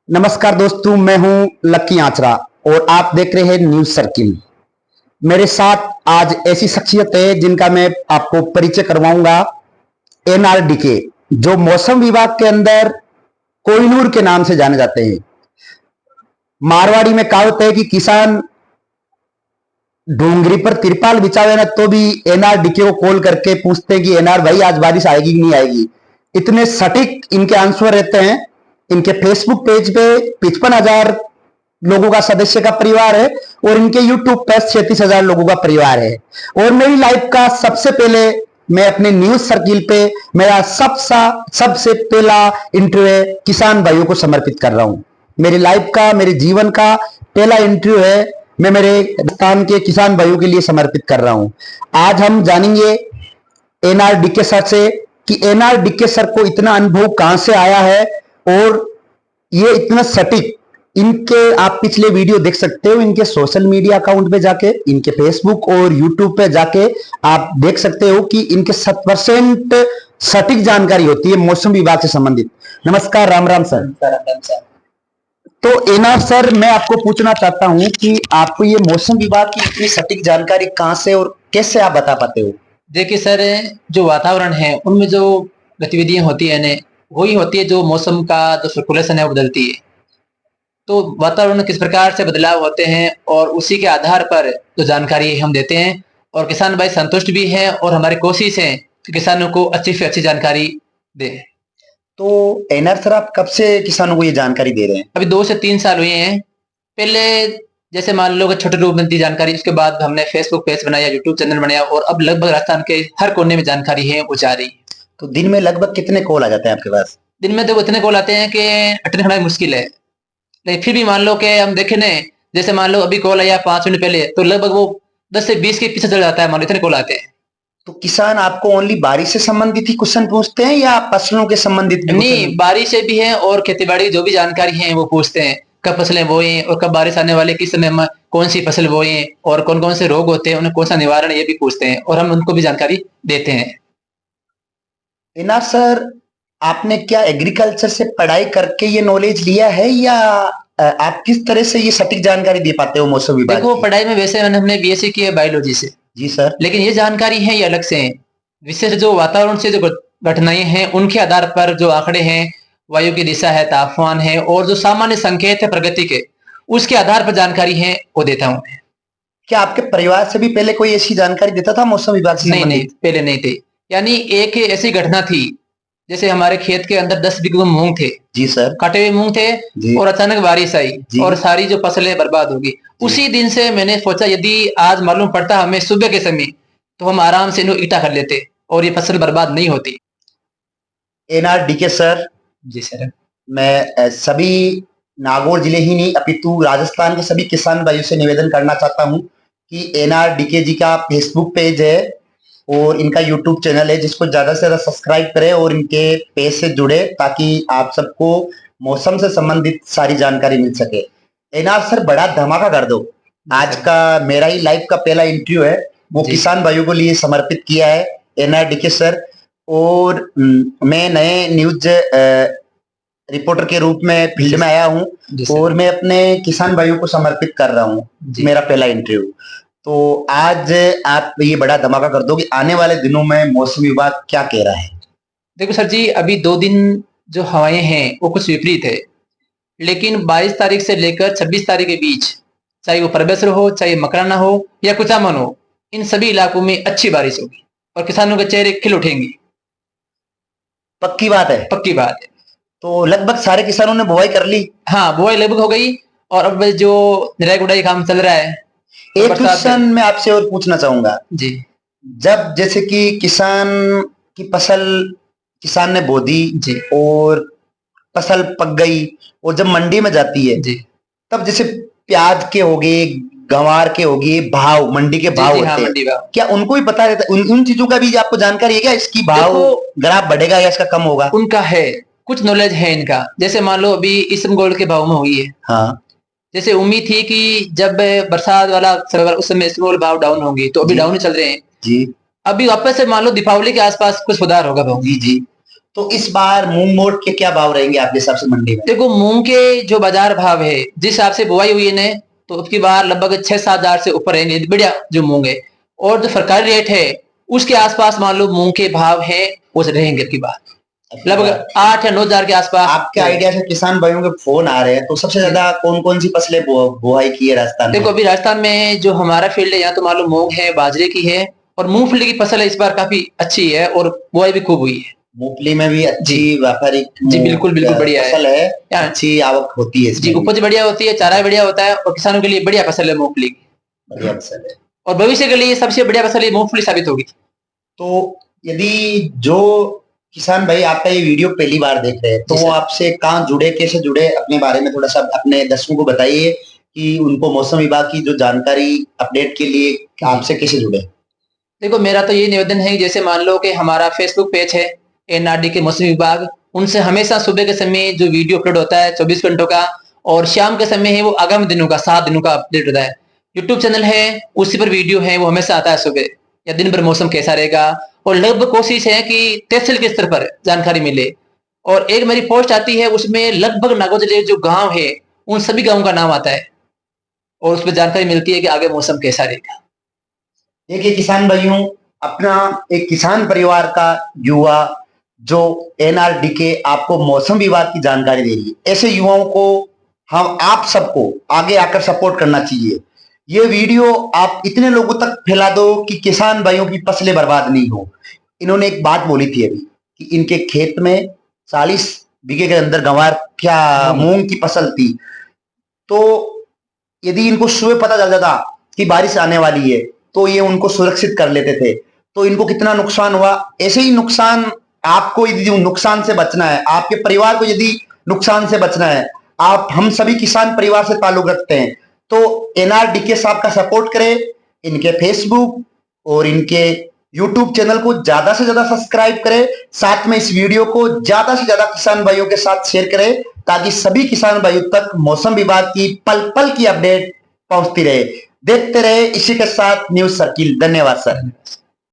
नमस्कार दोस्तों, मैं हूं लक्की आचरा और आप देख रहे हैं न्यूज सर्किल। मेरे साथ आज ऐसी शख्सियत है जिनका मैं आपको परिचय करवाऊंगा। एनआरडीके, जो मौसम विभाग के अंदर कोहिनूर के नाम से जाने जाते हैं। मारवाड़ी में कहावत है कि किसान डोंगरी पर तिरपाल बिछावे ना तो भी एनआरडीके को कॉल करके पूछते हैं कि एनआर भाई आज बारिश आएगी कि नहीं आएगी। इतने सटीक इनके आंसर रहते हैं। इनके फेसबुक पेज पे 55,000 लोगों का सदस्य का परिवार है और इनके यूट्यूब पर 36,000 लोगों का परिवार है। और मेरी लाइफ का सबसे पहले मैं अपने न्यूज सर्किल पे मेरा सबसे पहला इंटरव्यू किसान भाइयों को समर्पित कर रहा हूं। मेरी लाइफ का, मेरे जीवन का पहला इंटरव्यू है, मैं मेरे राजस्थान के किसान भाइयों के लिए समर्पित कर रहा हूं। आज हम जानेंगे एनआरडीके सर से कि एनआरडीके सर को इतना अनुभव कहां से आया है और ये इतना सटीक। इनके आप पिछले वीडियो देख सकते हो, इनके सोशल मीडिया अकाउंट पे जाके, इनके फेसबुक और यूट्यूब पे जाके आप देख सकते हो कि इनके 100% सटीक जानकारी होती है मौसम विभाग से संबंधित। नमस्कार, राम राम सर। तो एनआर सर, मैं आपको पूछना चाहता हूं कि आपको ये मौसम विभाग की इतनी सटीक जानकारी कहां से और कैसे आप बता पाते हो? देखिए सर, जो वातावरण है उनमें जो गतिविधियां होती है ना, वही होती है जो मौसम का जो सर्कुलेशन है वो बदलती है। तो वातावरण में किस प्रकार से बदलाव होते हैं और उसी के आधार पर जो जानकारी हम देते हैं, और किसान भाई संतुष्ट भी हैं और हमारी कोशिश है कि किसानों को अच्छी से अच्छी जानकारी दें। तो एनआर सर, आप कब से किसानों को ये जानकारी दे रहे हैं? अभी 2 से 3 साल हुए हैं। पहले जैसे मान लो कि छोटे रूप में दी जानकारी, उसके बाद हमने फेसबुक पेज बनाया, यूट्यूब चैनल बनाया और अब लगभग राजस्थान के हर कोने में जानकारी है वो जा रही है। तो दिन में लगभग कितने कॉल आ जाते हैं आपके पास? दिन में तो इतने कॉल आते हैं कि अटेंड करना मुश्किल है। लेकिन फिर भी मान लो कि हम देखें ना, जैसे मान लो अभी कॉल आया 5 मिनट पहले, तो लगभग वो 10 से 20 के पीछे चल जाता है, मान लो इतने कॉल आते हैं। तो किसान आपको ओनली बारिश से संबंधित ही क्वेश्चन पूछते हैं या फसलों के संबंधित भी? नहीं, बारिश से भी है और खेती बाड़ी जो भी जानकारी है वो पूछते हैं। कब फसलें बोएं और कब बारिश आने वाले, किस समय में कौन सी फसल बोएं और कौन कौन से रोग होते हैं, उन्हें कौन सा निवारण है, ये भी पूछते हैं और हम उनको भी जानकारी देते हैं। इनार सर, आपने क्या एग्रीकल्चर से पढ़ाई करके ये नॉलेज लिया है या आप किस तरह से ये सटीक जानकारी दे पाते हो मौसम विभाग देखो, की? पढ़ाई में वैसे हमने बीएससी की है बायोलॉजी से। जी सर। लेकिन ये जानकारी है ये अलग से है। विशेष जो वातावरण से जो घटनाएं हैं उनके आधार पर जो आंकड़े हैं, वायु की दिशा है, तापमान है और जो सामान्य संकेत है प्रगति के, उसके आधार पर जानकारी है वो देता हूँ। क्या आपके परिवार से भी पहले कोई ऐसी जानकारी देता था मौसम विभाग से नहीं नहीं, संबंधित? पहले नहीं थे। यानी एक ऐसी घटना थी, जैसे हमारे खेत के अंदर 10 बीघे मूंग थे। जी सर। काटे हुए मूंग थे और अचानक बारिश आई और सारी जो फसलें बर्बाद होगी। उसी दिन से मैंने सोचा यदि आज मालूम पड़ता हमें सुबह के समय, तो हम आराम से इन्हें इकट्ठा कर लेते और ये फसल बर्बाद नहीं होती। एनआरडीके सर। जी सर। मैं सभी नागौर जिले ही नहीं अपितु राजस्थान के सभी किसान भाइयों से निवेदन करना चाहता हूं कि एनआरडीके जी का फेसबुक पेज है और इनका यूट्यूब चैनल है, जिसको ज्यादा से ज्यादा सब्सक्राइब करें और इनके पेज से जुड़े ताकि आप सबको मौसम से संबंधित सारी जानकारी मिल सके। एनआर सर, बड़ा धमाका कर दो। आज का मेरा ही लाइफ का पहला इंटरव्यू है, वो किसान भाइयों को लिए समर्पित किया है एनआरडीके सर। और मैं नए न्यूज रिपोर्टर के रूप में फील्ड में आया हूं और मैं अपने किसान भाइयों को समर्पित कर रहा हूं मेरा पहला इंटरव्यू। तो आज आप ये बड़ा धमाका कर दो कि आने वाले दिनों में मौसम विभाग क्या कह रहा है। देखो सर जी, अभी 2 दिन जो हवाएं हैं वो कुछ विपरीत है, लेकिन 22 तारीख से लेकर 26 तारीख के बीच, चाहे वो परबेसर हो, चाहे मकराना हो या कुचामन हो, इन सभी इलाकों में अच्छी बारिश होगी और किसानों के चेहरे खिल उठेंगे। पक्की बात है? पक्की बात है। तो लगभग सारे किसानों ने बुआई कर ली? हाँ, बुआई लगभग हो गई और अब जो निराई गुड़ाई काम चल रहा है। एक क्वेश्चन मैं आपसे और पूछना चाहूंगा जी। जब जैसे कि किसान की फसल किसान ने बो दी और फसल पक गई और जब मंडी में जाती है तब जैसे प्याज के हो गए, गंवार के हो गए, भाव मंडी के भाव होते हैं, क्या उनको भी पता रहता है? उन चीजों का भी आपको जानकारी है क्या? इसकी भाव ग्राफ बढ़ेगा या इसका कम होगा? उनका है, कुछ नॉलेज है इनका। जैसे मान लो अभी इसम गोल्ड के भाव में हुई है। हाँ। जैसे उम्मीद थी कि जब बरसात वाला उस समय इसम गोल्ड भाव डाउन होंगे, तो अभी डाउन ही चल रहे हैं जी। अभी वापस से मान लो दीपावली के आसपास कुछ सुधार होगा भाव। जी जी। तो इस बार मूंग मोट के क्या भाव रहेंगे आपके हिसाब से मंडी में? देखो, मूंग के जो बाजार भाव है, जिस हिसाब से बुआई हुई है ने, तो उसकी बार लगभग 6-7 हजार से ऊपर रहेंगे, बढ़िया जो मूंग है। और जो सरकारी रेट है उसके आसपास मान लो मूंग के भाव है वो रहेंगे की बार लगभग 8 या 9 हजार के आसपास। आपके आइडिया से किसान भाइयों के फोन आ रहे हैं, तो सबसे ज्यादा कौन कौन सी फसलें बुआई की है राजस्थान में? देखो, अभी राजस्थान में जो हमारा फील्ड है यहाँ तो मान लो मूंग है, बाजरे की है और मूंगफली की फसल है, इस बार काफी अच्छी है और बुआई भी खूब हुई है। मूंगफली में भी अच्छी व्यापारिक जी बिल्कुल बिल्कुल बढ़िया फसल है, अच्छी आवक होती है जी, उपज बढ़िया होती है, चारा बढ़िया होता है और किसानों के लिए बढ़िया फसल है मूंगफली की, बढ़िया फसल है। और भविष्य के लिए सबसे बढ़िया फसल ये मूंगफली साबित होगी। तो यदि जो किसान भाई आपका ये वीडियो पहली बार देख रहे हैं, तो वो आपसे कहाँ जुड़े, कैसे जुड़े, अपने बारे में थोड़ा सा अपने दर्शकों को बताइए कि उनको मौसम विभाग की जो जानकारी अपडेट के लिए आपसे कैसे जुड़े? देखो, मेरा तो ये निवेदन है, जैसे मान लो कि हमारा फेसबुक पेज है एनआरडी के मौसम विभाग, उनसे हमेशा सुबह के समय जो वीडियो अपलोड होता है 24 घंटों का, और शाम के समय है वो आगामी दिनों का 7 दिनों का अपडेट होता है। यूट्यूब चैनल है उसी पर वीडियो है वो हमेशा आता है सुबह या दिन भर मौसम कैसा रहेगा, और लगभग कोशिश है कि तहसील के स्तर पर जानकारी मिले। और एक मेरी पोस्ट आती है उसमें लगभग नागौर जिले जो गांव है उन सभी गांवों का नाम आता है और उसमें जानकारी मिलती है कि आगे मौसम कैसा रहेगा। देखिए किसान भाइयों, अपना एक किसान परिवार का युवा जो एनआरडी के आपको मौसम विभाग की जानकारी दे रही है, ऐसे युवाओं को हम आप सबको आगे आकर सपोर्ट करना चाहिए। ये वीडियो आप इतने लोगों तक फैला दो कि किसान भाइयों की फसलें बर्बाद नहीं हो। इन्होंने एक बात बोली थी अभी कि इनके खेत में 40 बीघे के अंदर गंवार क्या मूंग की फसल थी, तो यदि इनको सुबह पता चल जाता कि बारिश आने वाली है तो ये उनको सुरक्षित कर लेते थे, तो इनको कितना नुकसान हुआ। ऐसे ही नुकसान आपको यदि नुकसान से बचना है, आपके परिवार को यदि नुकसान से बचना है, आप हम सभी किसान परिवार से ताल्लुक रखते हैं, तो एनआरडीके साहब का सपोर्ट करें। इनके फेसबुक और इनके यूट्यूब चैनल को ज्यादा से ज्यादा सब्सक्राइब करें, साथ में इस वीडियो को ज्यादा से ज्यादा किसान भाइयों के साथ शेयर करें ताकि सभी किसान भाइयों तक मौसम विभाग की पल पल की अपडेट पहुंचती रहे। देखते रहे इसी के साथ न्यूज सर्किल। धन्यवाद सर।